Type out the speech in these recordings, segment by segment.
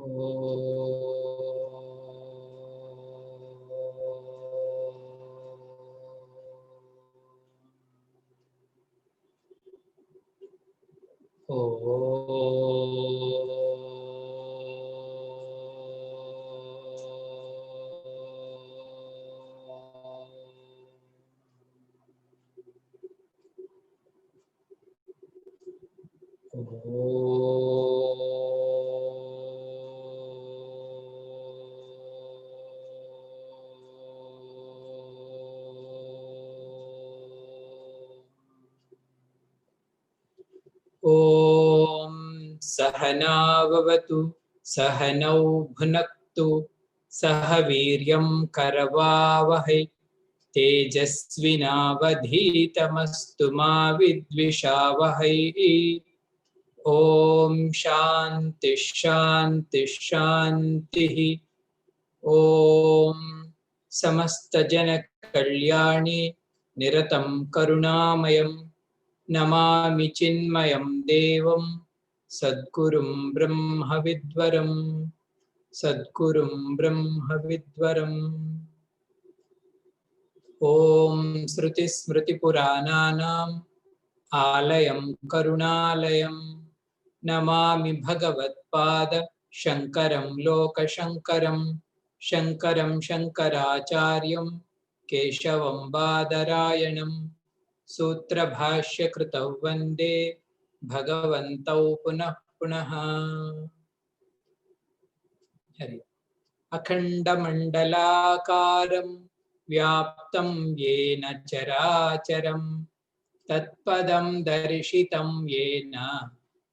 ॐ सहना भवतु सहनौ भुनक्तु सह वीर्यं करवावहै तेजस्विनावधीतमस्तु मा विद्विषावहै। ॐ शान्ति शान्ति शान्तिः। ॐ समस्तजनकल्याणे निरतं करुणामयं नमामि चिन्मयं देवं सद्गुरुं ब्रह्मविद्वरं सद्गुरुं ब्रह्मविद्वरम्। ॐ श्रुतिस्मृतिपुराणानाम् आलयं करुणालयं नमामि भगवत्पाद शङ्करं लोकशङ्करं शङ्करं शङ्कराचार्यं केशवं बादरायणं सूत्रभाष्यकृतौ वन्दे भगवन्तौ पुनः पुनः। हरि अखण्डमण्डलाकारं व्याप्तं येन चराचरं तत्पदं दर्शितं येन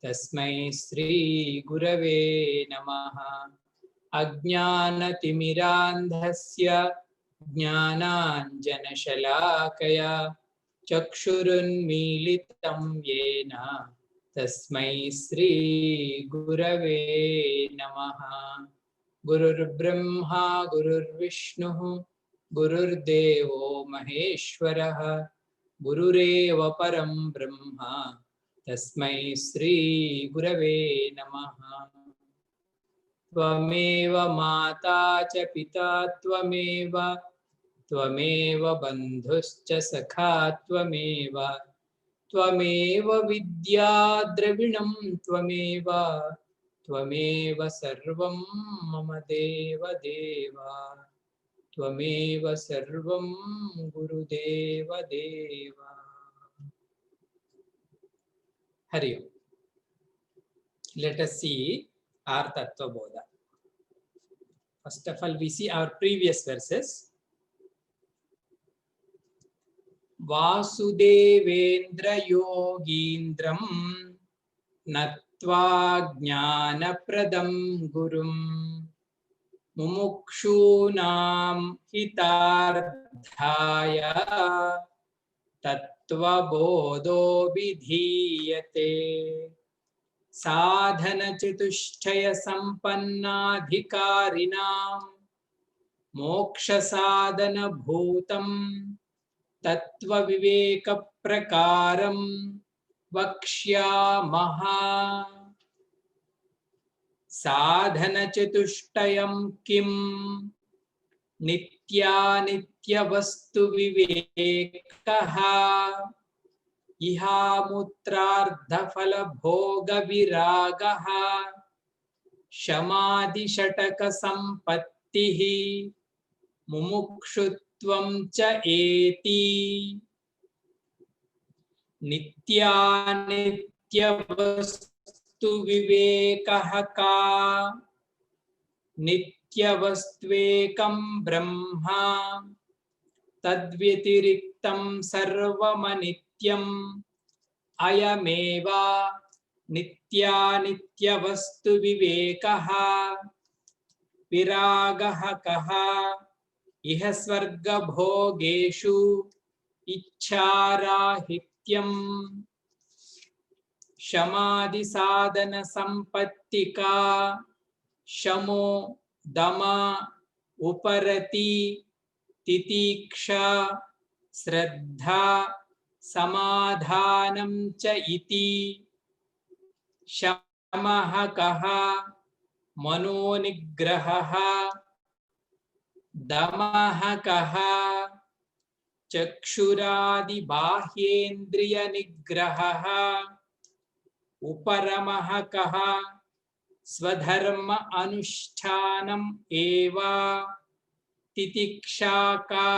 तस्मै श्रीगुरवे नमः। अज्ञानतिमिरान्धस्य ज्ञानाञ्जनशलाकया चक्षुरुन्मीलितं येन तस्मै श्रीगुरवे नमः। गुरुर्ब्रह्मा गुरुर्विष्णुः गुरुर्देवो महेश्वरः गुरुरेव परं ब्रह्म तस्मै श्रीगुरवे नमः। त्वमेव माता च पिता त्वमेव त्वमेव बन्धुश्च सखा त्वमेव त्वमेव विद्या द्रविणं त्वमेव त्वमेव सर्वं मम देव देव त्वमेव सर्वं गुरुदेव देव। हरि ओम। Let us see our Tattva Bodha. First of all, we see our previous verses. Vasudevendra yogindram natva jnanapradam gurum mumukshunam hitardhaya tattva bodho vidhiyate साधन चतुष्टय संपन्नाधिकारिणां मोक्ष साधन भूतं तत्व विवेक प्रकारं वक्ष्यामः। साधन चतुष्टयं किं नित्यानित्य वस्तु विवेकः इहामुत्रार्धफल भोग विरागः शमादिषटक संपत्तिः मुमुक्षुत्वं च एति। नित्यानित्य वस्तु विवेकः का नित्यवस्त्वेकं ब्रह्म तद्व्यतिरिक्तं सर्वमनित्यम् अयमेव नित्यानित्यवस्तु विवेकः। विरागः कः इह स्वर्गभोगेषु इच्छाराहित्यम् शमादि साधन संपत्तिका शमो दम उपरति तितीक्षा श्रद्धा समाधानं च इति। शमः कः मनोनिग्रहः दमः कः चक्षुरादिबाह्येन्द्रियनिग्रहः उपरमः कः स्वधर्म अनुष्ठानम् एव तितिक्षा का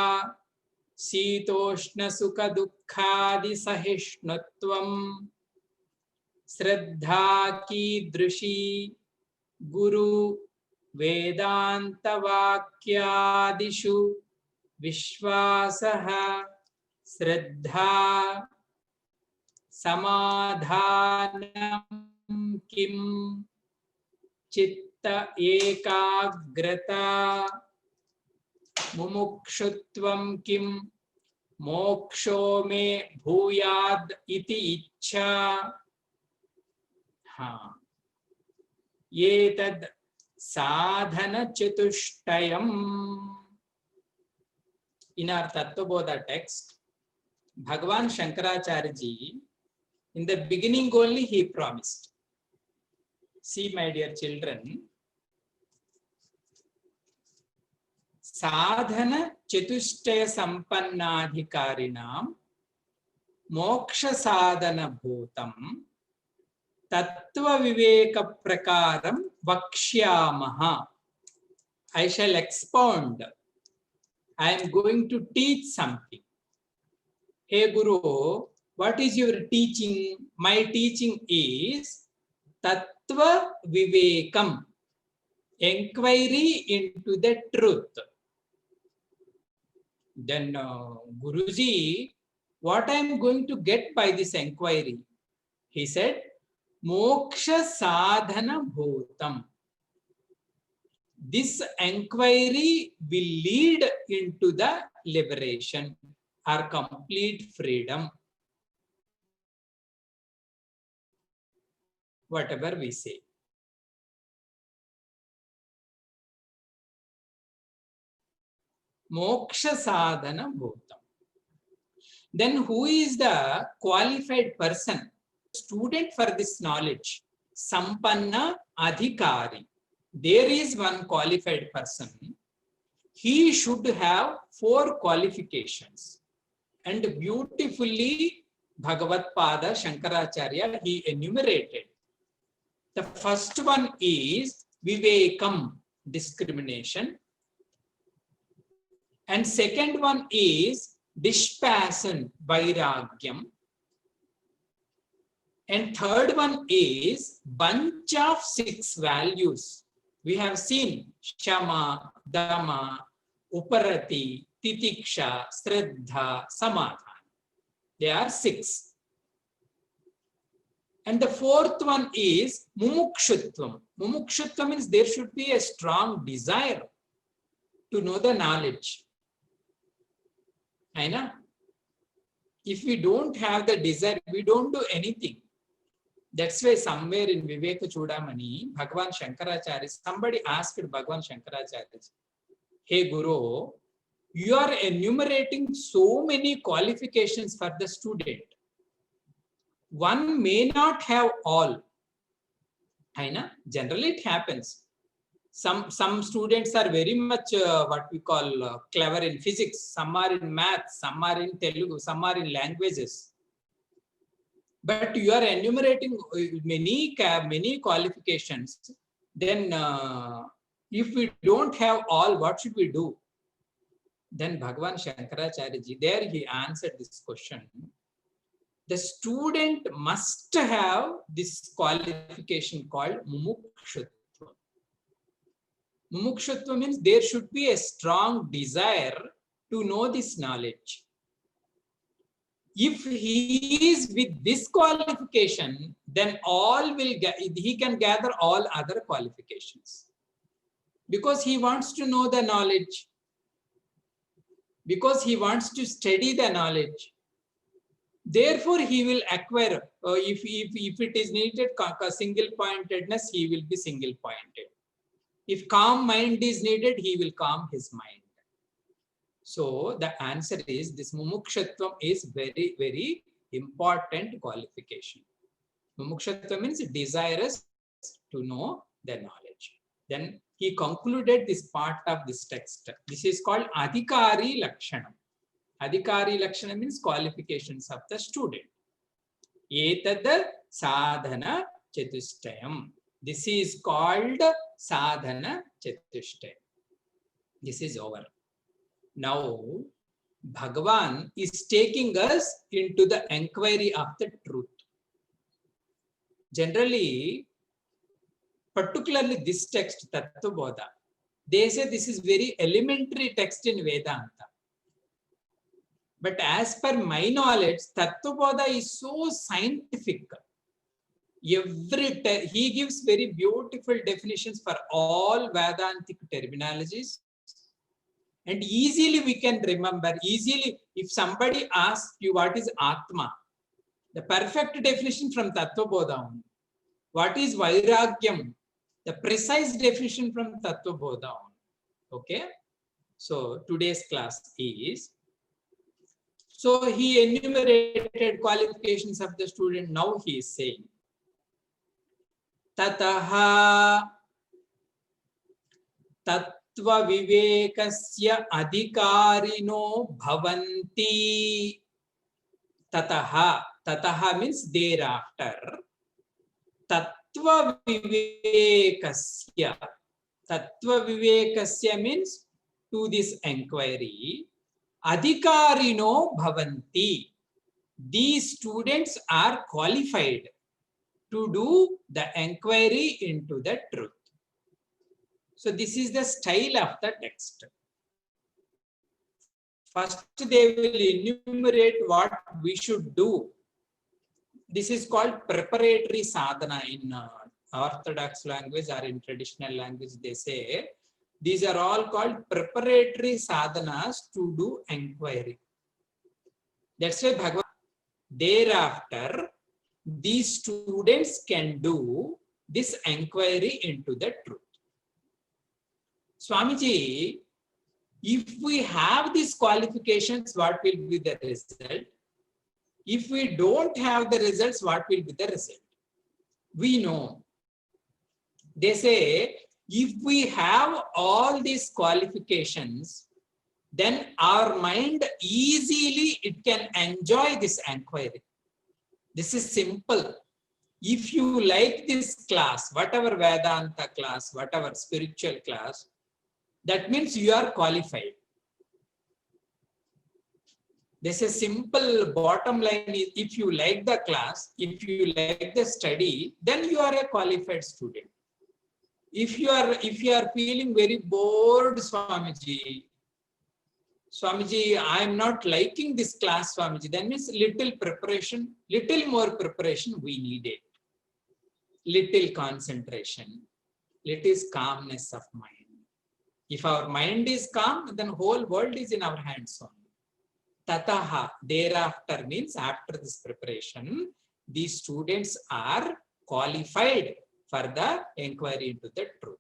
शीतोष्णसुखदुःखादिसहिष्णुत्वम् श्रद्धा कीदृशी गुरु वेदान्तवाक्यादिषु विश्वासः श्रद्धा समाधानं किं चित्त एकाग्रता मुमुक्षुत्वं किं मोक्षो मे भूयाद् इति इच्छा एतद् साधन चतुष्टयम्. In our Tattvabodha text, Bhagavan Shankaracharya ji, in the beginning only he promised. See, my dear children, sadhana chatushtaya sampannadhikarinam moksha sadhana bhutam tattva viveka prakaram vakshyamaha. I shall expound. I am going to teach something. Hey Guru, what is your teaching? My teaching is Tattva Vivekam, inquiry into the truth. Then Guruji, what I am going to get by this inquiry? He said, Moksha Sadhana Bhutam. This inquiry will lead into the liberation or complete freedom. Whatever we say. Moksha sadhana bhutam. Then who is the qualified person? Student for this knowledge. Sampanna adhikari. There is one qualified person. He should have 4 qualifications. And beautifully Bhagavad Pada Shankaracharya he enumerated. The first one is Vivekam, discrimination. And second one is Dispassion, Vairagyam. And third one is bunch of 6 values. We have seen Shama, Dama, Uparati, Titiksha, Shraddha, Samadhana. They are 6. And the fourth one is Mumukshutvam. Mumukshutvam means there should be a strong desire to know the knowledge. I know. If we don't have the desire, we don't do anything. That's why somewhere in Viveka Chudamani, Bhagavan Shankaracharya, somebody asked Bhagavan Shankaracharya, hey Guru, you are enumerating so many qualifications for the student. One may not have all. I know. Generally it happens. Some students are very much what we call clever in physics. Some are in math, some are in Telugu, some are in languages. But you are enumerating many qualifications. Then if we don't have all, what should we do? Then Bhagavan Shankaracharya ji, there he answered this question. The student must have this qualification called Mumukshutva. Mumukshutva means there should be a strong desire to know this knowledge. If he is with this qualification, then he can gather all other qualifications. Because he wants to know the knowledge. Because he wants to study the knowledge. Therefore, he will acquire, if it is needed single pointedness, he will be single pointed. If calm mind is needed, he will calm his mind. So the answer is this Mumukshatvam is very, very important qualification. Mumukshatvam means desirous to know the knowledge. Then he concluded this part of this text. This is called Adhikari Lakshanam. Adhikari Lakshanam means qualifications of the student. Etad sadhana chatushtayam. This is called sadhana chatushtayam. This is over. Now, Bhagavan is taking us into the enquiry of the truth. Generally, particularly this text, Tattva Bodha, they say this is very elementary text in Vedanta. But as per my knowledge, Tattva Bodha is so scientific. He gives very beautiful definitions for all Vedantic terminologies. And easily we can remember, easily if somebody asks you what is Atma, the perfect definition from Tattva Bodha. What is Vairagyam? The precise definition from Tattva Bodha. Okay? So today's class is, so he enumerated qualifications of the student. Now he is saying, Tataha Tattva Vivekasya Adhikarino Bhavanti. Tataha. Tataha means thereafter. Tattva Vivekasya. Tattva Vivekasya means to this enquiry. Adhikarino Bhavanti. These students are qualified to do the enquiry into the truth. So this is the style of the text. First, they will enumerate what we should do. This is called preparatory sadhana in orthodox language or in traditional language. They say these are all called preparatory sadhanas to do enquiry. That's why Bhagavan, thereafter, these students can do this enquiry into the truth. Swamiji, if we have these qualifications, what will be the result? If we don't have the results, what will be the result? We know. They say, if we have all these qualifications, then our mind easily, it can enjoy this enquiry. This is simple. If you like this class, whatever Vedanta class, whatever spiritual class, that means you are qualified. This is simple bottom line is, if you like the class, if you like the study, then you are a qualified student. If you are feeling very bored, Swamiji, I am not liking this class, Swamiji, then means little preparation, little more preparation we needed. Little concentration, little calmness of mind. If our mind is calm, then whole world is in our hands only. Tataha, thereafter means after this preparation, these students are qualified for the inquiry into the truth.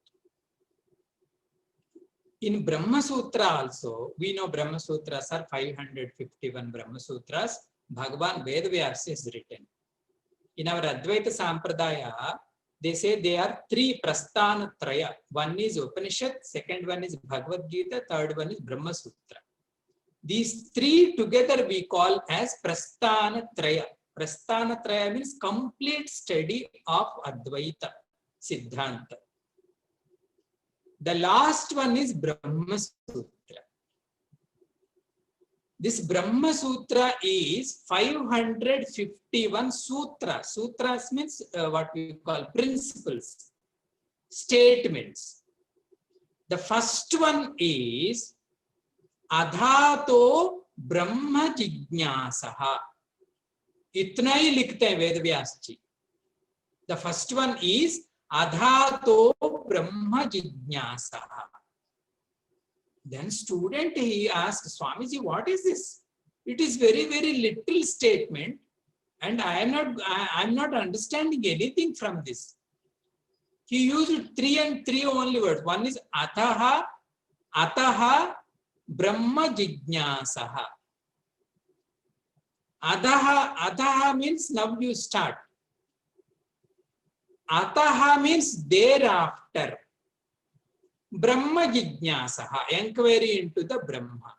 In Brahma Sutra also, we know Brahma Sutras are 551 Brahma Sutras. Bhagavan Vedavyasa is written. In our Advaita Sampradaya, they say there are three Prasthana Traya. One is Upanishad, second one is Bhagavad Gita, third one is Brahma Sutra. These three together we call as Prasthana Traya. Prasthana Traya means complete study of Advaita Siddhanta. The last one is Brahma Sutra. This Brahma Sutra is 551 sutras. Sutras means what we call principles, statements. The first one is Adhato Brahma Jignasaha. Itna hi likhte hain Ved Vyas ji. The first one is Adhato Brahma Jignasaha. Then student, he asked, Swamiji, what is this? It is very, very little statement and I am not understanding anything from this. He used three only words. One is Ataha Brahma Jignasaha. Ataha means now you start. Ataha means thereafter. Brahma Jignasaha, inquiry into the Brahma.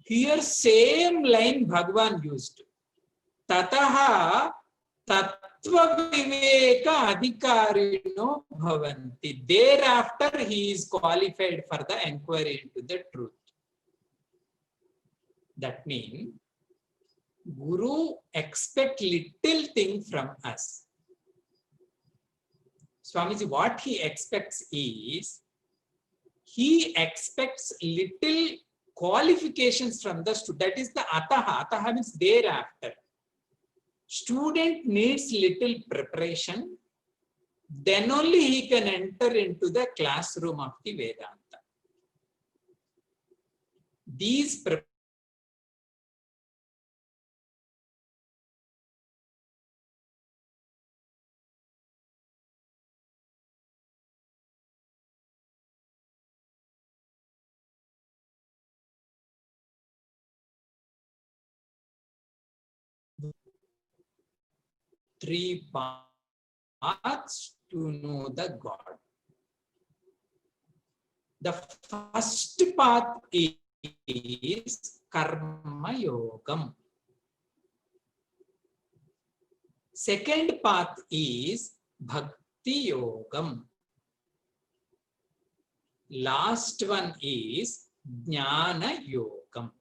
Here same line Bhagavan used. Tataha tattva viveka adhikarino bhavanti. Thereafter he is qualified for the inquiry into the truth. That means Guru expect little thing from us. Swamiji, what he expects is, he expects little qualifications from the student. That is the ataha. Ataha means thereafter. Student needs little preparation. Then only he can enter into the classroom of the Vedanta. These three paths to know the God. The first path is Karma Yogam. Second path is Bhakti Yogam. Last one is Jnana Yogam.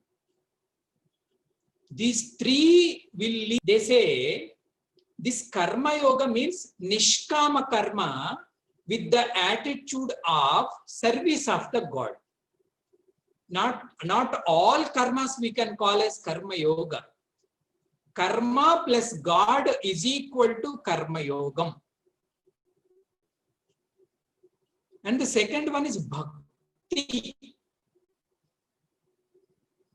These three will lead. They say this Karma Yoga means Nishkama Karma with the attitude of service of the God. Not all karmas we can call as Karma Yoga. Karma plus God is equal to Karma Yogam. And the second one is Bhakti.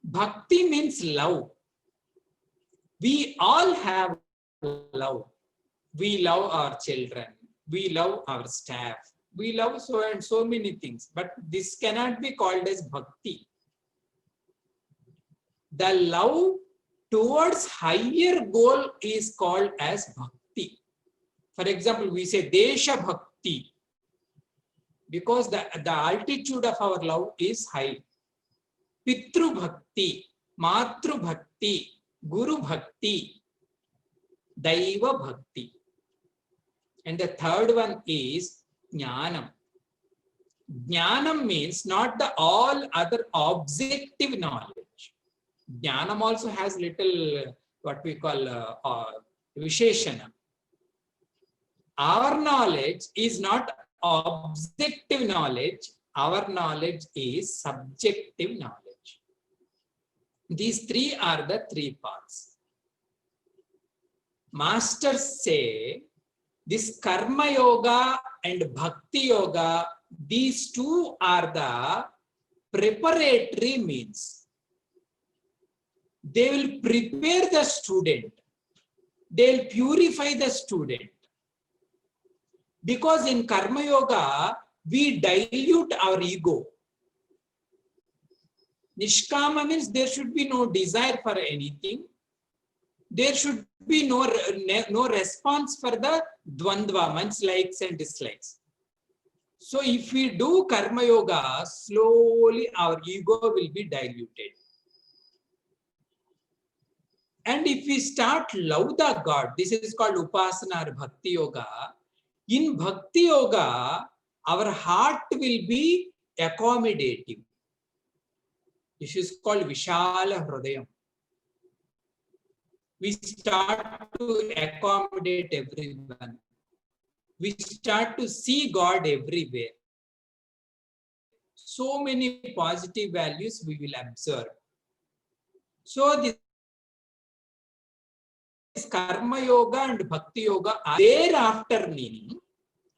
Bhakti means love. We all have love. We love our children. We love our staff. We love so and so many things. But this cannot be called as Bhakti. The love towards higher goal is called as Bhakti. For example, we say Desha Bhakti, because the altitude of our love is high. Pitru Bhakti, Matru Bhakti, Guru Bhakti, Daiva Bhakti. And the third one is Jnanam. Jnanam means not the all other objective knowledge. Jnanam also has little what we call Visheshana. Our knowledge is not objective knowledge. Our knowledge is subjective knowledge. These three are the three paths. Masters say this Karma Yoga and Bhakti Yoga, these two are the preparatory means. They will prepare the student. They will purify the student. Because in Karma Yoga, we dilute our ego. Nishkama means there should be no desire for anything. There should be no response for the dvandva, means likes and dislikes. So if we do Karma Yoga, slowly our ego will be diluted. And if we start love the God, this is called Upasana or Bhakti Yoga. In Bhakti Yoga, our heart will be accommodative. This is called Vishala Hridayam. We start to accommodate everyone. We start to see God everywhere. So many positive values we will observe. So this Karma Yoga and Bhakti Yoga are thereafter, meaning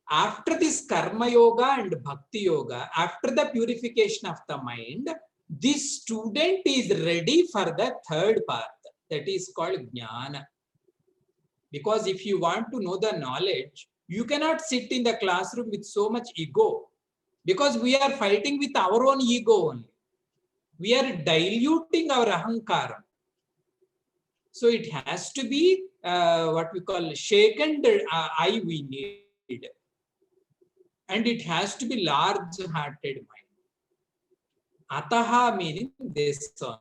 after this Karma Yoga and Bhakti Yoga, after the purification of the mind, this student is ready for the third path, that is called Jnana. Because if you want to know the knowledge, you cannot sit in the classroom with so much ego, because we are fighting with our own ego only. We are diluting our ahankara. So it has to be what we call shaken eye we need. and it has to be large-hearted mind. Ataha meaning this only.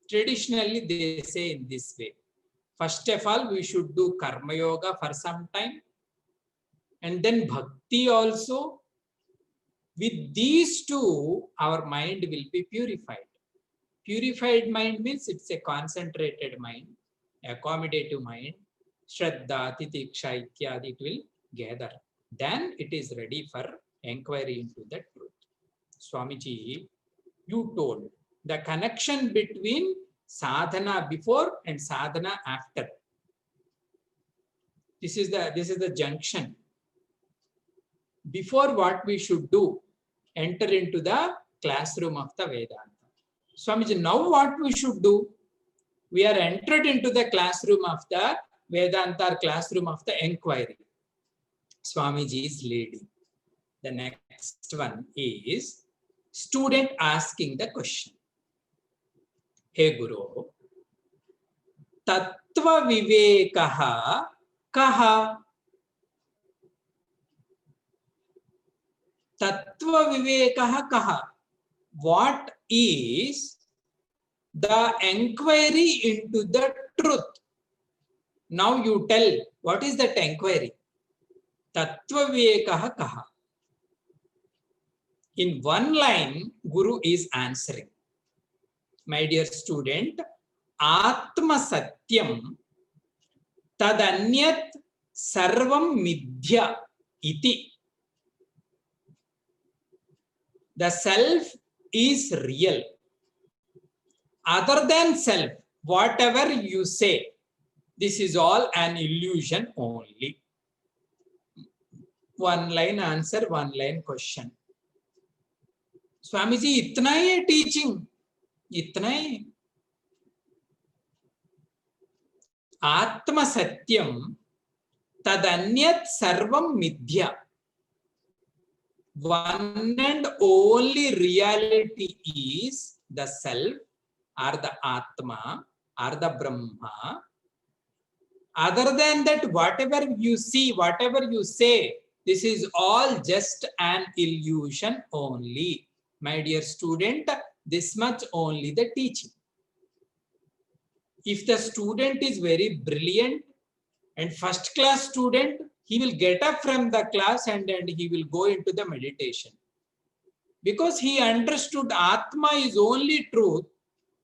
Traditionally, they say in this way. First of all, we should do karma yoga for some time, and then bhakti also. With these two, our mind will be purified. Purified mind means it's a concentrated mind, accommodative mind. Shraddha, Titiksha, Ityadi, it will gather. Then it is ready for inquiry into the truth. Swamiji, you told the connection between sadhana before and sadhana after. This is the junction. Before, what we should do, enter into the classroom of the Vedanta. Swamiji, now what we should do? We are entered into the classroom of the Vedanta, classroom of the inquiry. Swamiji is leading. The next one is student asking the question. Hey Guru, Tattva Vivekaha Kaha? Tattva Vivekaha Kaha? What is the inquiry into the truth? Now you tell, what is that inquiry? Tattva Vivekaha Kaha? In one line, Guru is answering. My dear student, Atma Satyam Tadanyat Sarvam Midhya Iti. The self is real. Other than self, whatever you say, this is all an illusion only. One line answer, one line question. Swamiji, itna hi teaching. Itna hi. Atma Satyam Tadanyat Sarvam Midhya. One and only reality is the self or the Atma or the Brahma. Other than that, whatever you see, whatever you say, this is all just an illusion only. My dear student, this much only the teaching. If the student is very brilliant and first class student, he will get up from the class and he will go into the meditation. Because he understood Atma is only truth.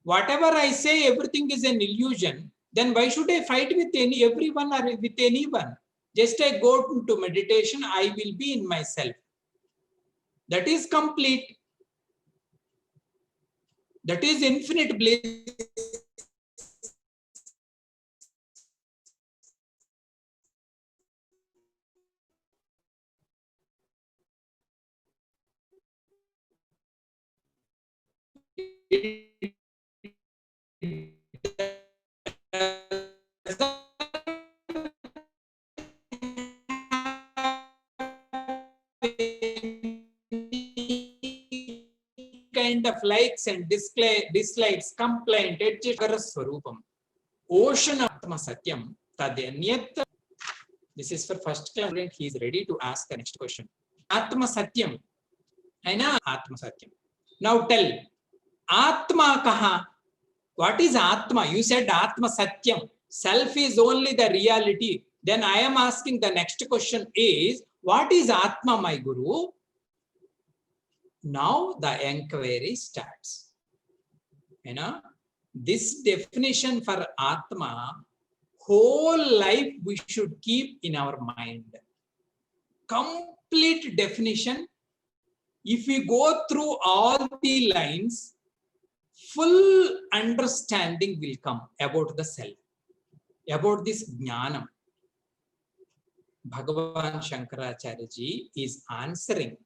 Whatever I say, everything is an illusion. Then why should I fight with everyone or with anyone? Just I go into meditation, I will be in myself. That is complete. That is infinite bliss. Kind of likes and dislikes, complaint, Swarupam. Ocean Atma Satyam Tadanyat. This is for first class student. He is ready to ask the next question. Atma Satyam. Aina Atma Satyam. Now tell, Atma Kaha? What is Atma? You said Atma Satyam. Self is only the reality. Then I am asking the next question is, what is Atma, my Guru? Now the inquiry starts. You know, this definition for Atma, whole life we should keep in our mind. Complete definition. If we go through all the lines, full understanding will come about the self, about this jnanam. Bhagavan Shankaracharya ji is answering.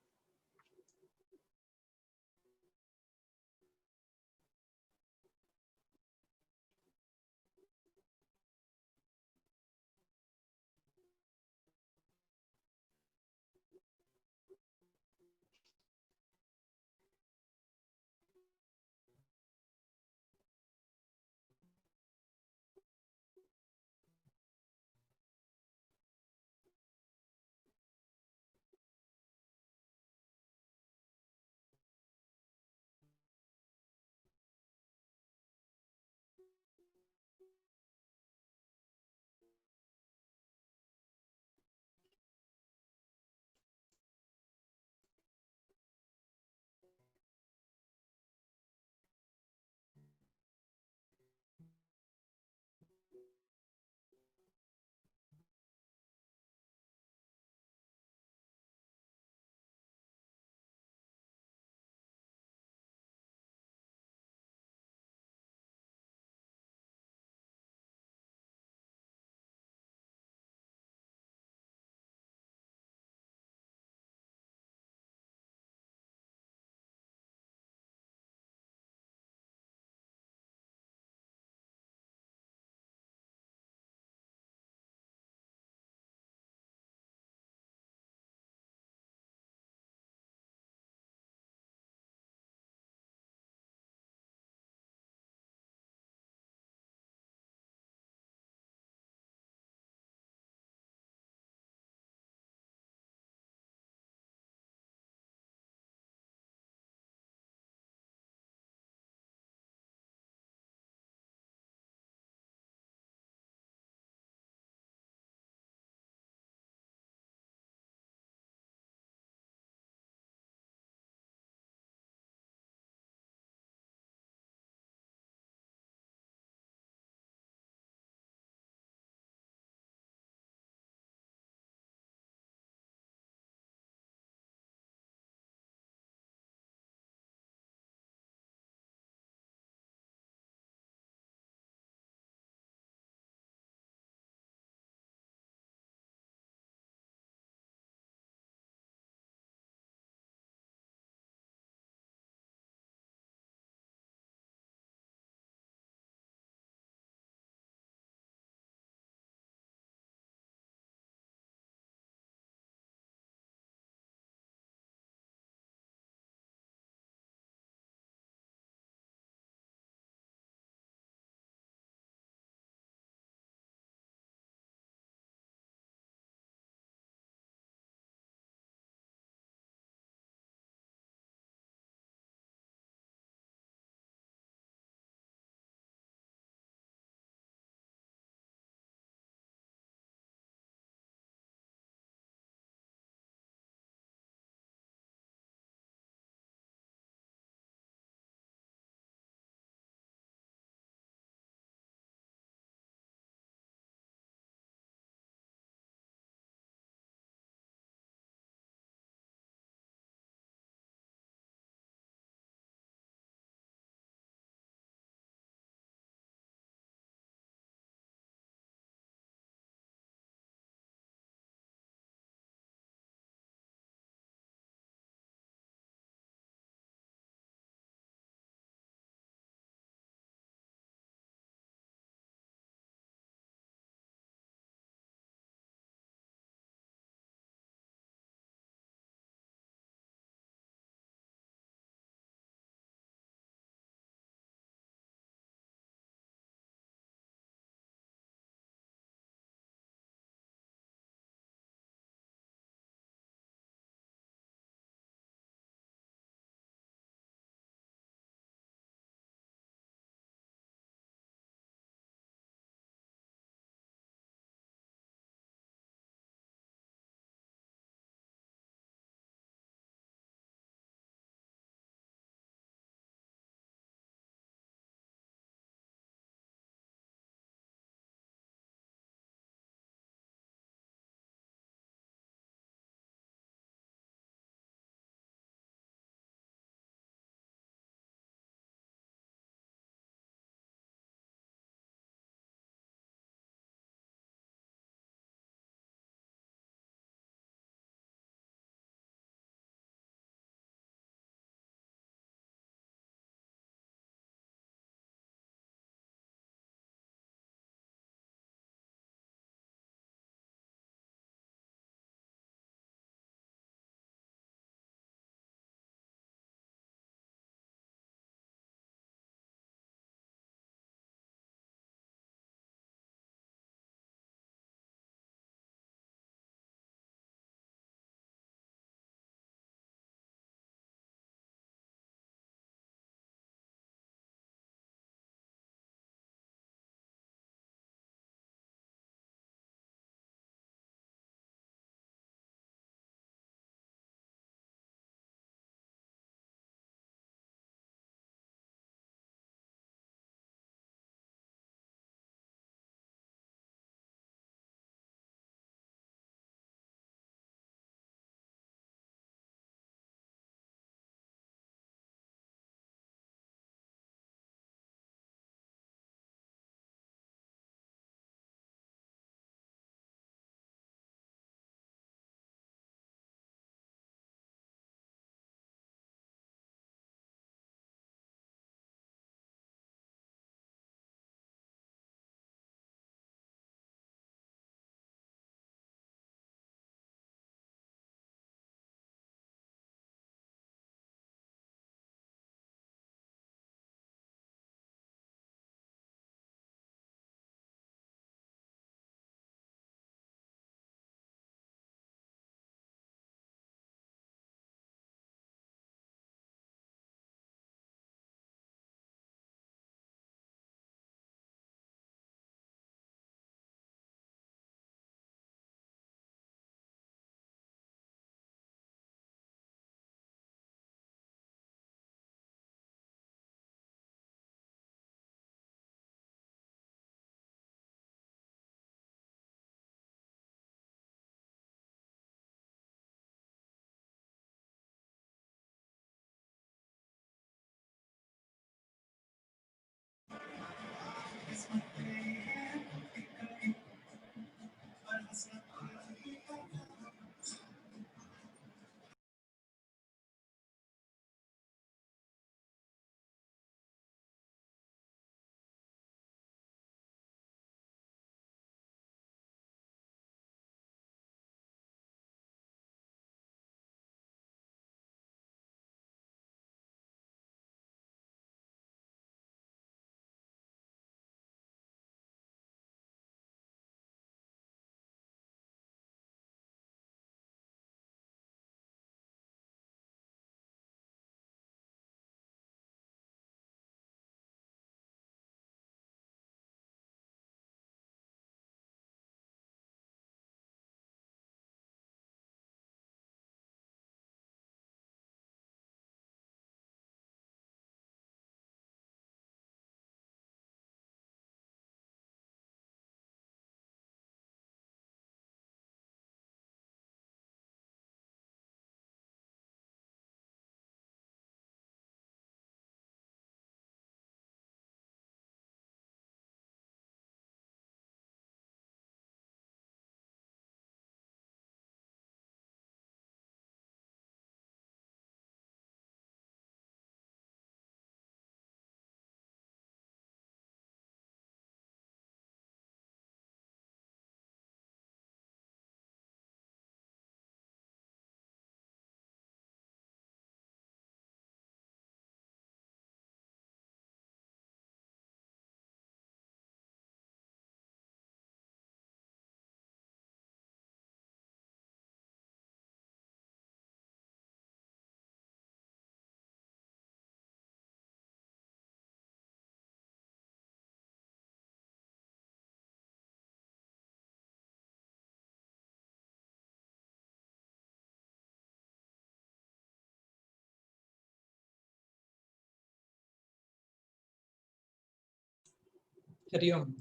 Hari Om.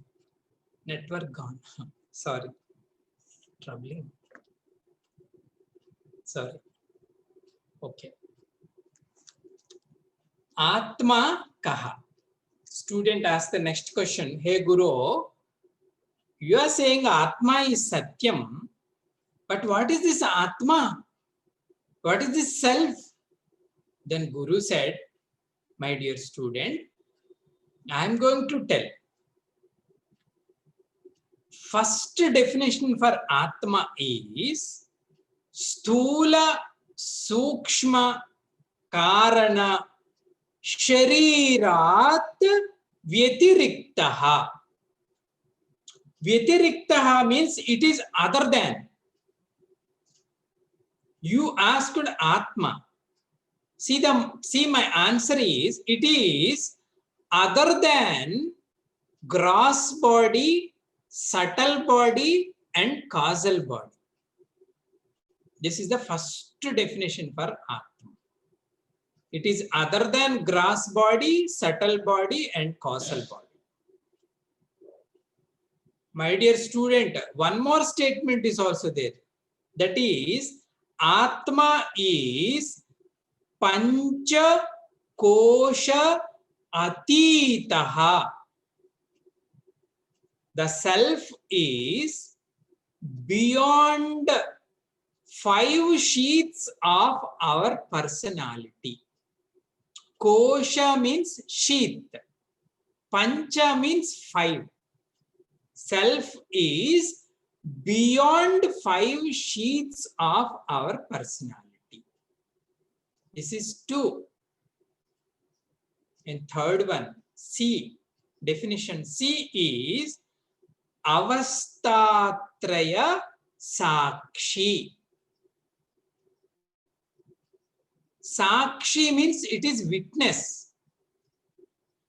Network gone. Sorry. Troubling. Sorry. Okay. Atma kaha. Student asked the next question. Hey Guru, you are saying Atma is Satyam, but what is this Atma? What is this self? Then Guru said, my dear student, I am going to tell. First definition for Atma is Sthula Sukshma Karana Sharirat Vyatiriktaha. Vyatiriktaha means it is other than. You asked Atma. See my answer is, it is other than gross body, subtle body, and causal body. This is the first definition for Atma. It is other than gross body, subtle body, and causal body. My dear student, one more statement is also there. That is, Atma is Pancha Kosha Atitaha. The self is beyond 5 sheets of our personality. Kosha means sheath. Pancha means 5. Self is beyond 5 sheets of our personality. This is 2. And third one, C. Definition C is Avastatraya Sakshi. Sakshi means it is witness.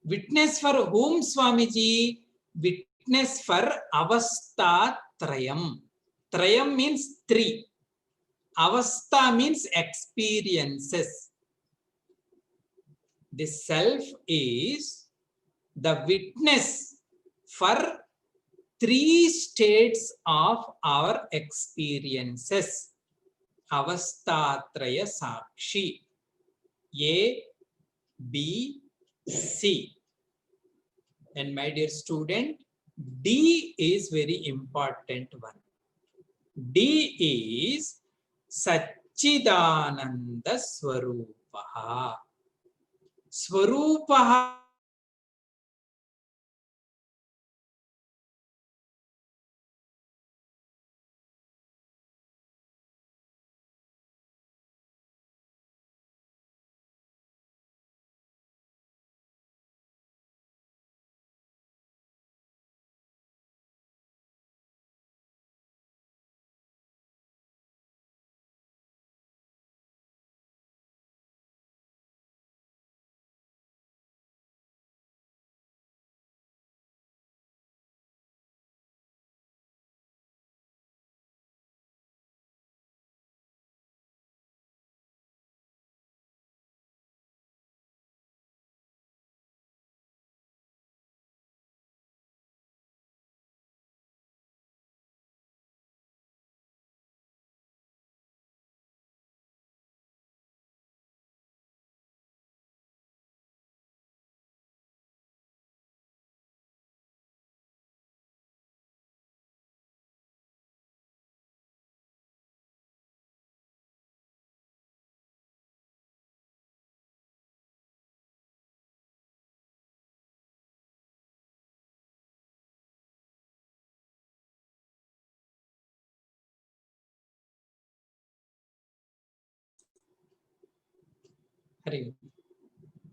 Witness for whom, Swamiji? Witness for Avastatrayam. Trayam means 3. Avastha means experiences. The self is the witness for 3 states of our experiences. Avastatraya Sakshi. A, B, C. And my dear student, D is very important one. D is Satchidananda Swarupaha. Swarupaha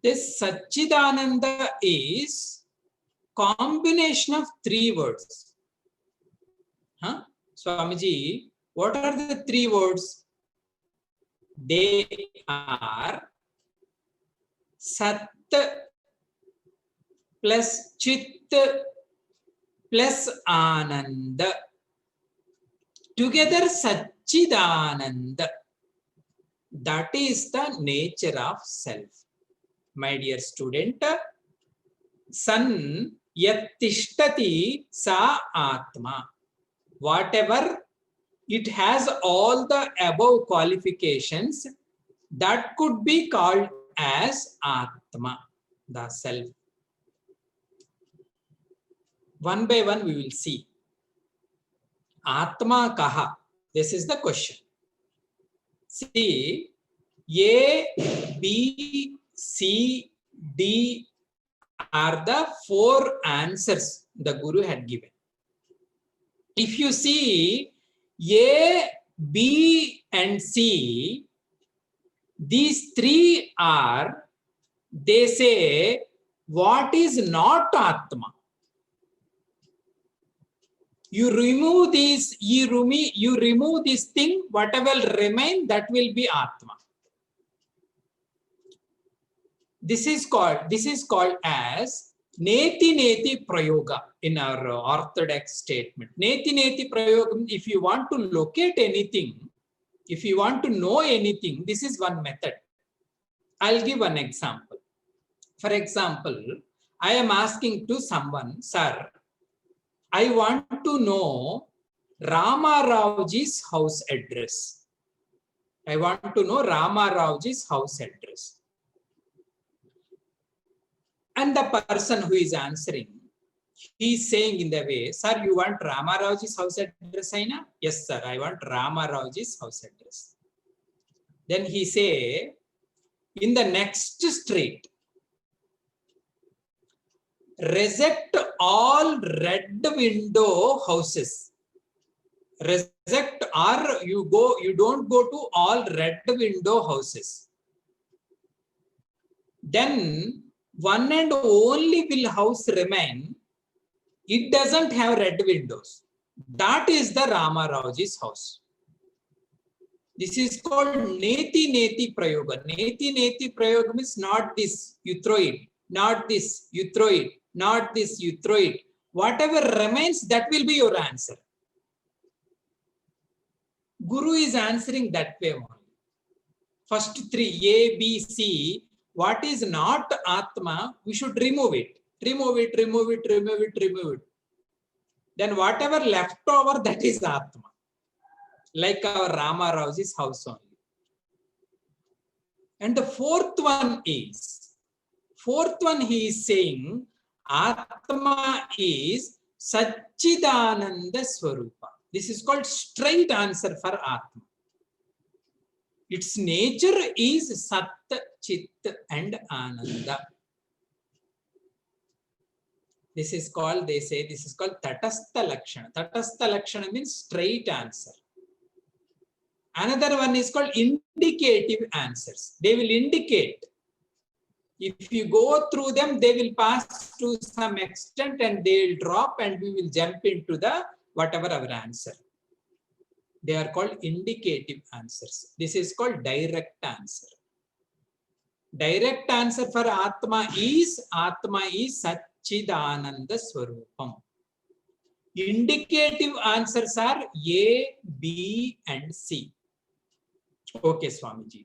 This Satchidananda is combination of 3 words. Huh? Swamiji, what are the 3 words? They are Sat plus Chit plus Ananda. Together Satchidananda. That is the nature of self. My dear student, sun Yattishtati sa atma. Whatever it has all the above qualifications, that could be called as Atma, the self. One by one we will see. Atma kaha? This is the question. See, A, B, C, D are the 4 answers the Guru had given. If you see A, B and C, these 3 are, they say, what is not Atma? You remove these, you remove this thing, whatever will remain, that will be Atma. This is called as Neti Neti Prayoga in our orthodox statement. Neti Neti Prayoga, if you want to locate anything, if you want to know anything, this is one method. I'll give one example. For example, I am asking to someone, sir, I want to know Rama Raoji's house address. I want to know Rama Raoji's house address. And the person who is answering, he is saying in the way, sir, you want Rama Raoji's house address, Aina? Yes, sir, I want Rama Raoji's house address. Then he say, in the next street, reject all red window houses. Reject, or you don't go to all red window houses. Then one and only will house remain. It doesn't have red windows. That is the Rama Raoji's house. This is called Neti Neti Prayoga. Neti Neti Prayoga means not this, you throw it. Not this, you throw it. Not this, you throw it. Whatever remains, that will be your answer. Guru is answering that way only. First 3, A, B, C, what is not Atma, we should remove it. Remove it, remove it, remove it, remove it. Then whatever left over, that is Atma. Like our Rama Raoji's house only. And the fourth one is, he is saying, Atma is Satchidananda Swarupa. This is called straight answer for Atma. Its nature is Sat, Chit and Ananda. This is called, they say, this is called Tatastha Lakshana. Tatastha Lakshana means straight answer. Another one is called indicative answers. They will indicate. If you go through them, they will pass to some extent and they will drop and we will jump into the whatever our answer. They are called indicative answers. This is called direct answer. Direct answer for Atma is Satchidananda Swarupam. Indicative answers are A, B and C. Okay, Swamiji.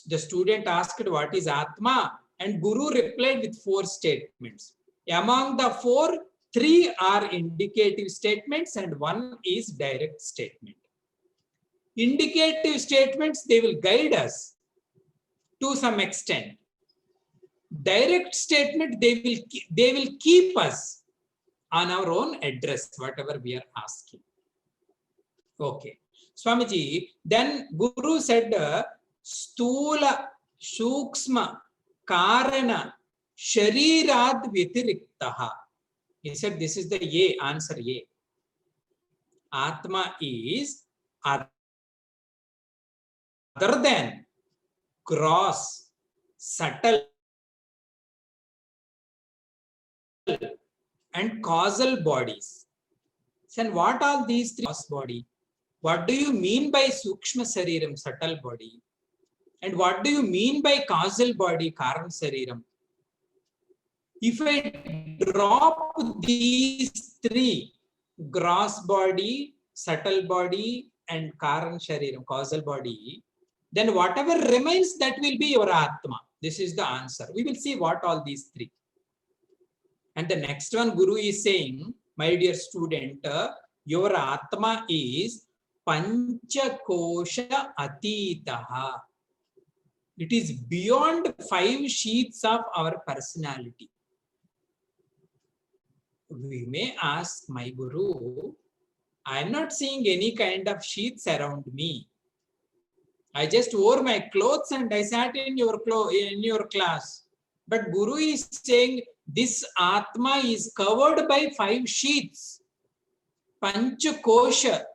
The student asked what is Atma and Guru replied with 4 statements. Among the 4, 3 are indicative statements and 1 is direct statement. Indicative statements, they will guide us to some extent. Direct statement, they will keep us on our own address, whatever we are asking. Okay. Swamiji, then Guru said, Stula, Shukshma, Karana, Sharirad Vitiriktaha. He said, this is the A, answer A. Atma is other than gross, subtle, and causal bodies. And what are these 3 gross body? What do you mean by Sukshma Sariram, subtle body? And what do you mean by causal body, Karan Sariram? If I drop these 3, gross body, subtle body, and Karan Shariram, causal body, then whatever remains, that will be your Atma. This is the answer. We will see what all these 3. And the next one, Guru is saying, my dear student, your Atma is Panchakosha Atitaha. It is beyond 5 sheets of our personality. We may ask, my Guru, I am not seeing any kind of sheets around me. I just wore my clothes and I sat in your class. But Guru is saying this Atma is covered by 5 sheets. Panchakosha.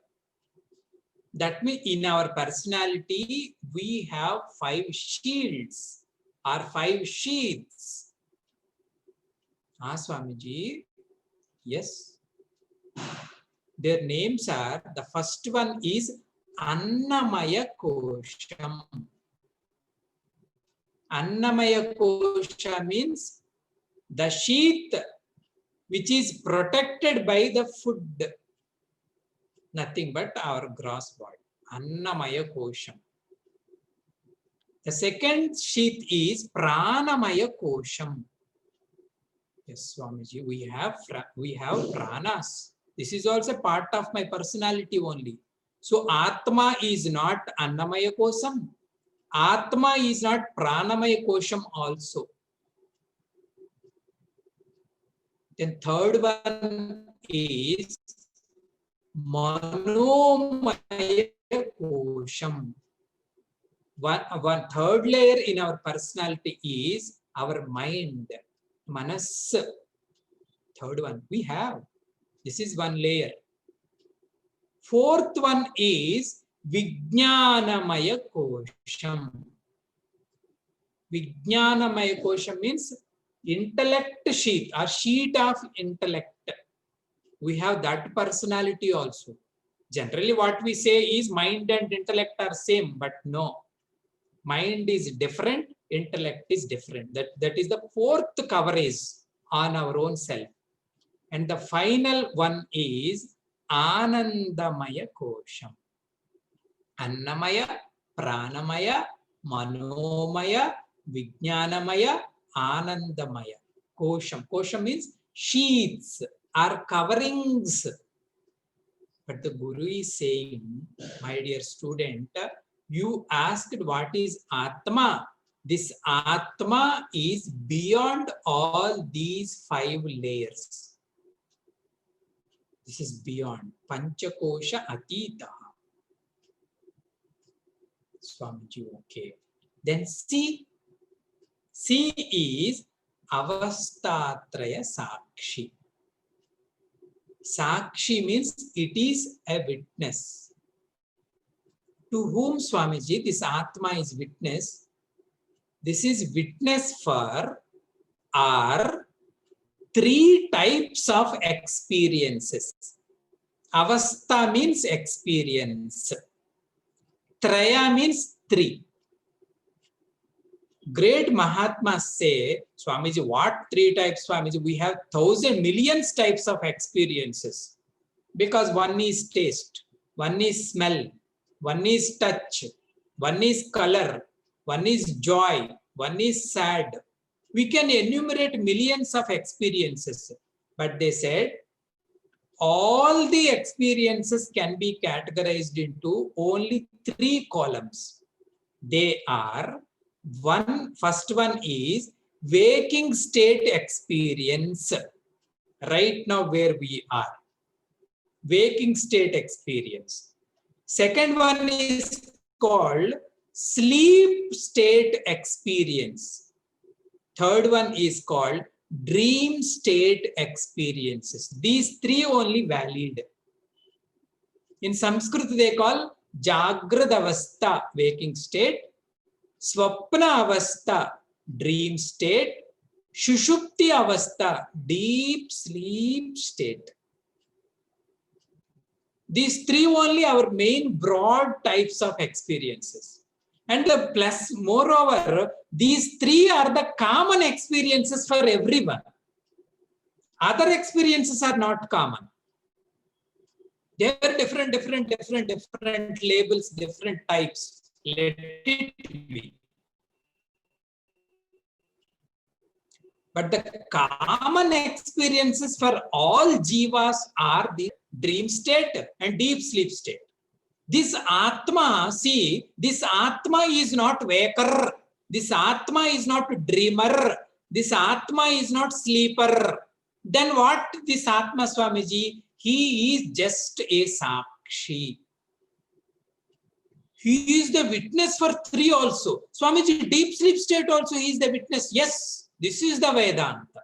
That means in our personality, we have 5 shields or 5 sheets. Ah, Swamiji, yes. Their names are, the first one is Annamaya Kosham. Annamaya Kosha means the sheath which is protected by the food. Nothing but our gross body. Annamaya Kosham. The second sheath is Pranamaya Kosham. Yes, Swamiji, we have pranas. This is also part of my personality only. So Atma is not Annamaya Kosham. Atma is not Pranamaya Kosham also. Then third one is Manomaya Kosham. One third layer in our personality is our mind. Manas. Third one we have. This is one layer. Fourth one is Vijnanamaya Kosham. Vijnanamaya Kosham means intellect sheet or sheet of intellect. We have that personality also. Generally what we say is mind and intellect are same, but no. Mind is different, intellect is different. That is the fourth coverage on our own self. And the final one is Anandamaya Kosham. Annamaya, Pranamaya, Manomaya, Vijnanamaya, Anandamaya. Kosham. Kosham means sheets or coverings. But the Guru is saying, my dear student, you asked what is Atma. This Atma is beyond all these 5 layers. This is beyond. Panchakosha Atita. Swamiji, okay. Then C. C is Avastatraya Sakshi. Sakshi means it is a witness. To whom, Swamiji, this Atma is witness? This is witness for our 3 types of experiences. Avastha means experience. Traya means 3. Great Mahatmas say, Swamiji, what 3 types, Swamiji? We have 1,000 millions types of experiences. Because one is taste, one is smell, one is touch, one is color, one is joy, one is sad. We can enumerate millions of experiences. But they said, all the experiences can be categorized into only 3 columns. They are, first one is waking state experience. Right now where we are. Waking state experience. Second one is called sleep state experience. Third one is called dream state experiences. These 3 only valid. In Sanskrit they call Jagrad Avastha, waking state, Swapna Avastha, dream state, Shushupti Avastha, deep sleep state. These 3 only our main broad types of experiences. And the plus, moreover, these 3 are the common experiences for everyone. Other experiences are not common. They are different labels, different types. Let it be. But the common experiences for all jivas are the dream state and deep sleep state. This Atma, see, this Atma is not waker. This Atma is not dreamer. This Atma is not sleeper. Then what this Atma, Swamiji? He is just a Sakshi. He is the witness for three also. Swamiji, deep sleep state also he is the witness. Yes, this is the Vedanta.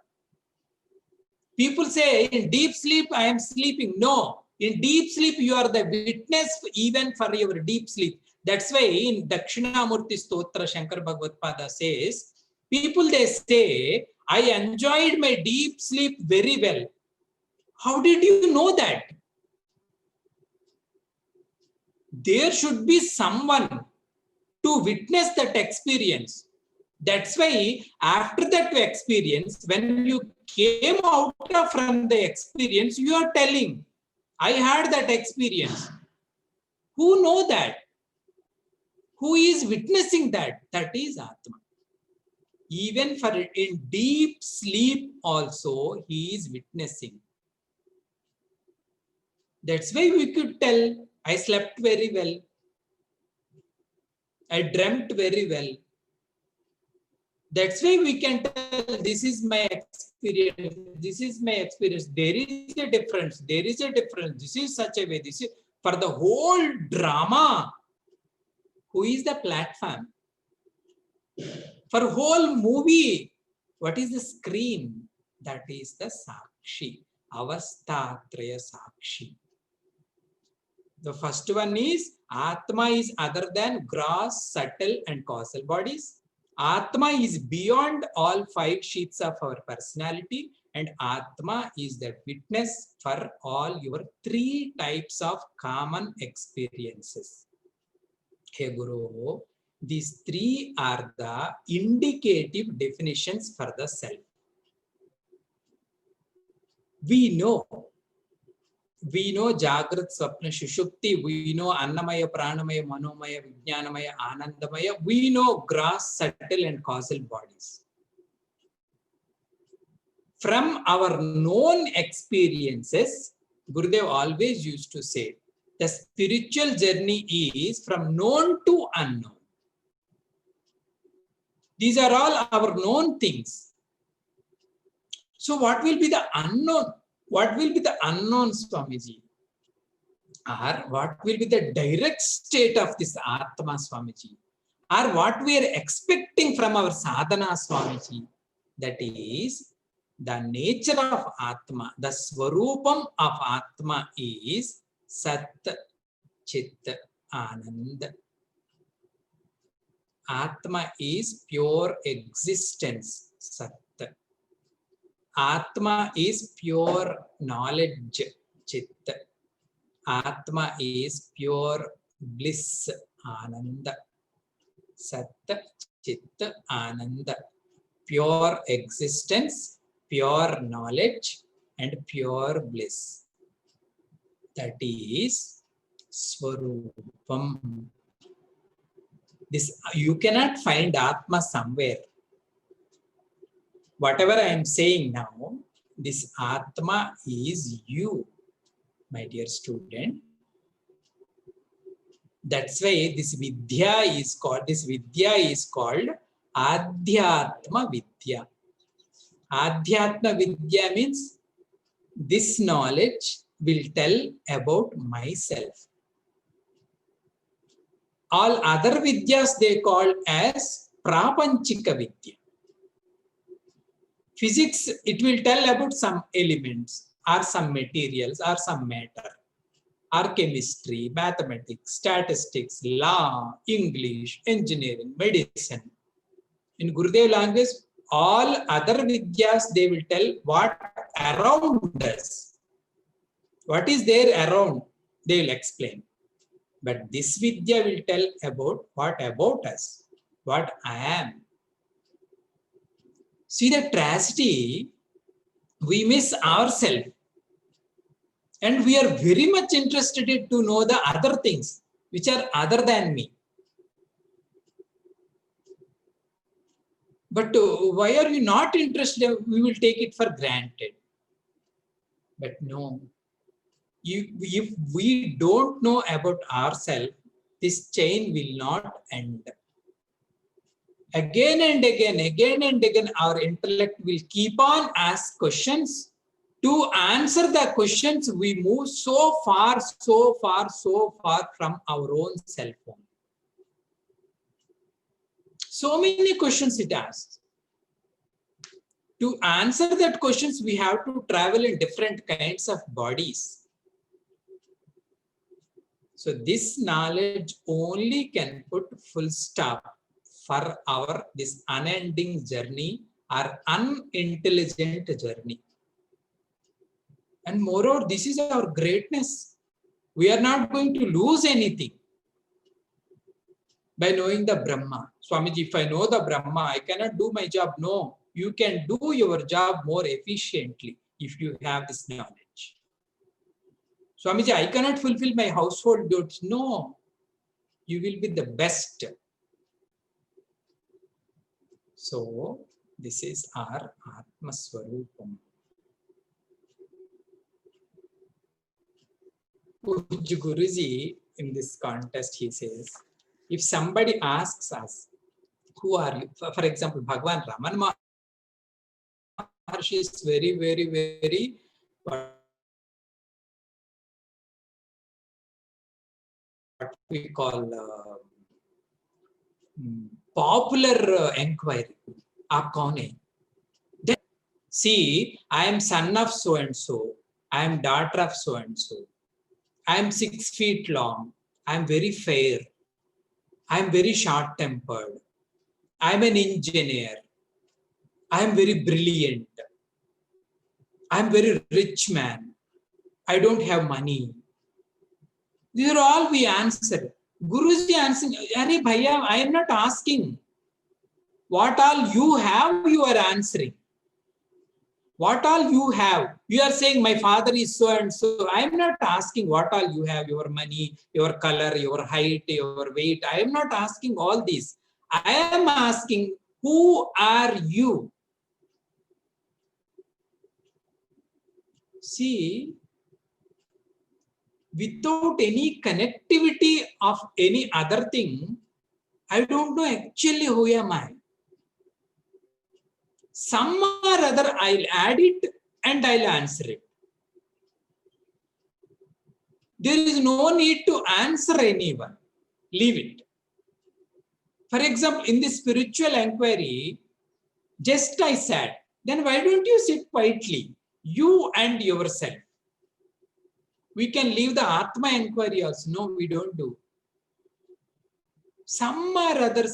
People say in deep sleep I am sleeping. No, in deep sleep you are the witness even for your deep sleep. That's why in Dakshinamurti Stotra Shankar Bhagavad-pada says, people they say, I enjoyed my deep sleep very well. How did you know that? There should be someone to witness that experience. That's why after that experience, when you came out from the experience, you are telling, I had that experience. Who know that? Who is witnessing that? That is Atma. Even for in deep sleep also, he is witnessing. That's why we could tell, I slept very well. I dreamt very well. That's why we can tell, this is my experience. This is my experience. There is a difference. There is a difference. This is such a way. This is for the whole drama. Who is the platform? For whole movie, what is the screen? That is the Sakshi. Avastatraya Sakshi. The first one is Atma is other than gross, subtle, and causal bodies. Atma is beyond all five sheets of our personality, and Atma is the witness for all your three types of common experiences. Hey Guru, these three are the indicative definitions for the self. We know Jagrat, Swapna, Shushupti, we know Annamaya, Pranamaya, Manomaya, Vijnanamaya, Anandamaya, we know gross, subtle, and causal bodies. From our known experiences, Gurudev always used to say, the spiritual journey is from known to unknown. These are all our known things. So what will be the unknown? What will be the unknown, Swamiji? Or what will be the direct state of this Atma, Swamiji? Or what we are expecting from our sadhana, Swamiji? That is, the nature of Atma, the Swarupam of Atma is Sat, Chit, Anand. Atma is pure existence, Sat. Atma is pure knowledge, Chit. Atma is pure bliss, Ananda. Sat, Chit, Ananda. Pure existence, pure knowledge, and pure bliss. That is Swarupam. This, you cannot find Atma somewhere. Whatever I am saying now, this Atma is you, my dear student. That's why this Vidya is called Adhyatma Vidya. Adhyatma Vidya means this knowledge will tell about myself. All other Vidyas they call as Prapanchika Vidya. Physics, it will tell about some elements or some materials or some matter, or chemistry, mathematics, statistics, law, English, engineering, medicine. In Gurudev language, all other Vidyas, they will tell what around us. What is there around, they will explain. But this Vidya will tell about what about us, what I am. See the tragedy, we miss ourselves. And we are very much interested to know the other things which are other than me. But why are you not interested? We will take it for granted. But no, if we don't know about ourselves, this chain will not end. Again and again, our intellect will keep on ask questions. To answer the questions, we move so far from our own self. So many questions it asks. To answer that questions, we have to travel in different kinds of bodies. So this knowledge only can put full stop for our this unending journey or unintelligent journey. And moreover, this is our greatness. We are not going to lose anything by knowing the Brahma. Swamiji, if I know the Brahma, I cannot do my job. No, you can do your job more efficiently if you have this knowledge. Swamiji, I cannot fulfill my household duties. No, you will be the best. So, this is our Atma Swarupam. Guruji, in this contest, he says, if somebody asks us, who are you? For example, Bhagavan Raman Maharshi is very what we call popular inquiry. Aap kaun hai? Then, see, I am son of so and so. I am daughter of so and so. I am 6 feet long. I am very fair. I am very short-tempered. I am an engineer. I am very brilliant. I am very rich man. I don't have money. These are all we answer. Guruji answering, Arey Bhaiya, I am not asking. What all you have, you are answering. What all you have. You are saying my father is so and so. I am not asking what all you have, your money, your color, your height, your weight. I am not asking all this. I am asking, who are you? See, without any connectivity of any other thing, I don't know actually who am I. Some or other, I'll add it and I'll answer it. There is no need to answer anyone. Leave it. For example, in the spiritual inquiry, just I sat. Then why don't you sit quietly? You and yourself. We can leave the Atma inquiry also. No, we don't do. Some or other,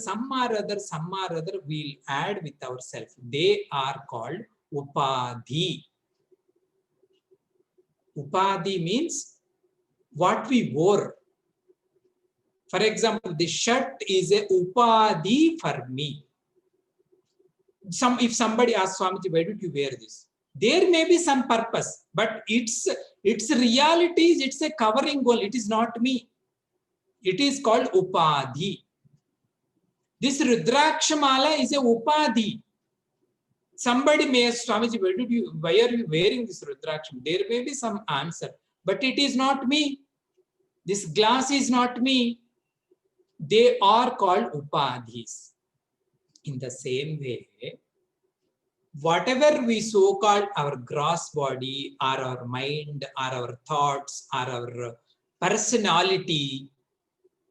we'll add with ourselves. They are called Upadhi. Upadhi means what we wore. For example, the shirt is a Upadhi for me. If somebody asks Swamiji, why did you wear this? There may be some purpose, but its reality is it's a covering goal. It is not me. It is called Upadhi. This Rudrakshamala is a Upadhi. Somebody may ask Swamiji, why are you wearing this Rudraksham? There may be some answer, but it is not me. This glass is not me. They are called Upadhis. In the same way, whatever we so-called our gross body, or our mind, or our thoughts, or our personality,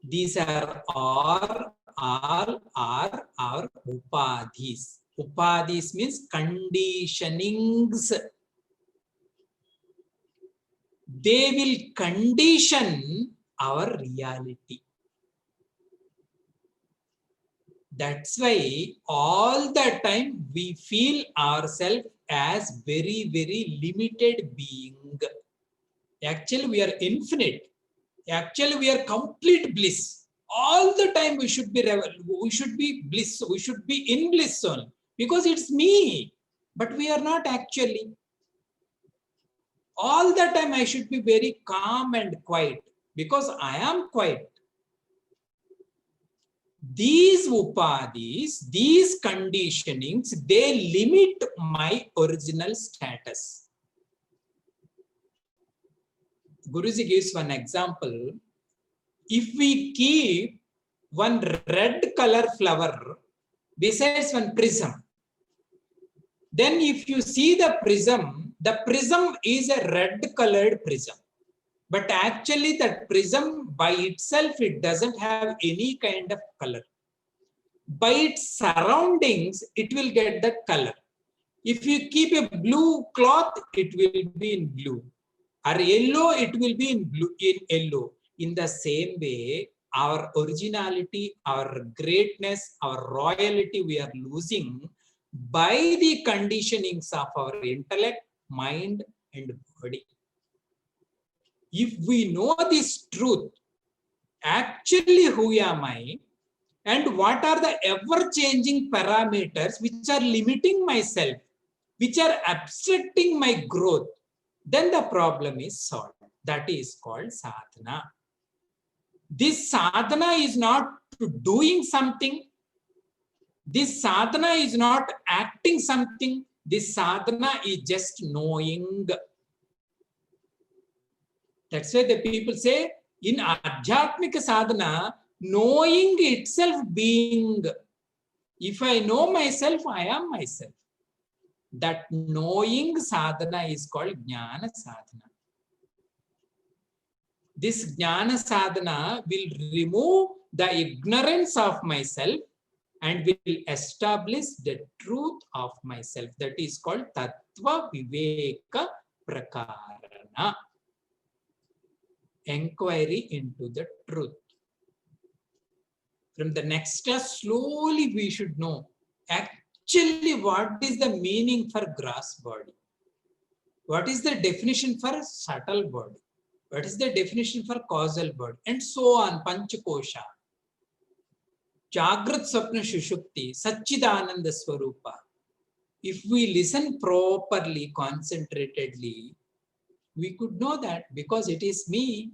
these are all our upadhis. Upadhis means conditionings. They will condition our reality. That's why all the time we feel ourselves as very limited being. Actually, we are infinite. Actually, we are complete bliss. All the time we should be bliss. We should be in bliss only because it's me. But we are not actually. All the time I should be very calm and quiet because I am quiet. these upadis, these conditionings, they limit my original status. Guruji gives one example. If we keep one red color flower besides one prism, then if you see the prism is a red colored prism. But actually that prism by itself, it doesn't have any kind of color. By its surroundings, it will get that color. If you keep a blue cloth, it will be in blue. Or yellow, it will be in blue, in yellow. In the same way, our originality, our greatness, our royalty, we are losing by the conditionings of our intellect, mind, and body. If we know this truth, actually who am I, and what are the ever-changing parameters which are limiting myself, which are obstructing my growth, then the problem is solved. That is called sadhana. This sadhana is not doing something. This sadhana is not acting something. This sadhana is just knowing. That's why the people say in Adhyatmika sadhana, knowing itself being. If I know myself, I am myself. That knowing sadhana is called Jnana sadhana. This Jnana sadhana will remove the ignorance of myself and will establish the truth of myself. That is called Tattva Viveka Prakarana. Inquiry into the truth. From the next class, slowly we should know actually what is the meaning for gross body. What is the definition for subtle body? What is the definition for causal body? And so on, Panchakosha. Jagrat Swapna Shushukti, Satchidananda Swarupa. If we listen properly, concentratedly, we could know that because it is me.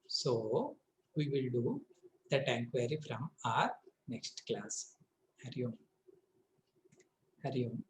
So we will do that inquiry from our next class. Hari Om. Hari Om.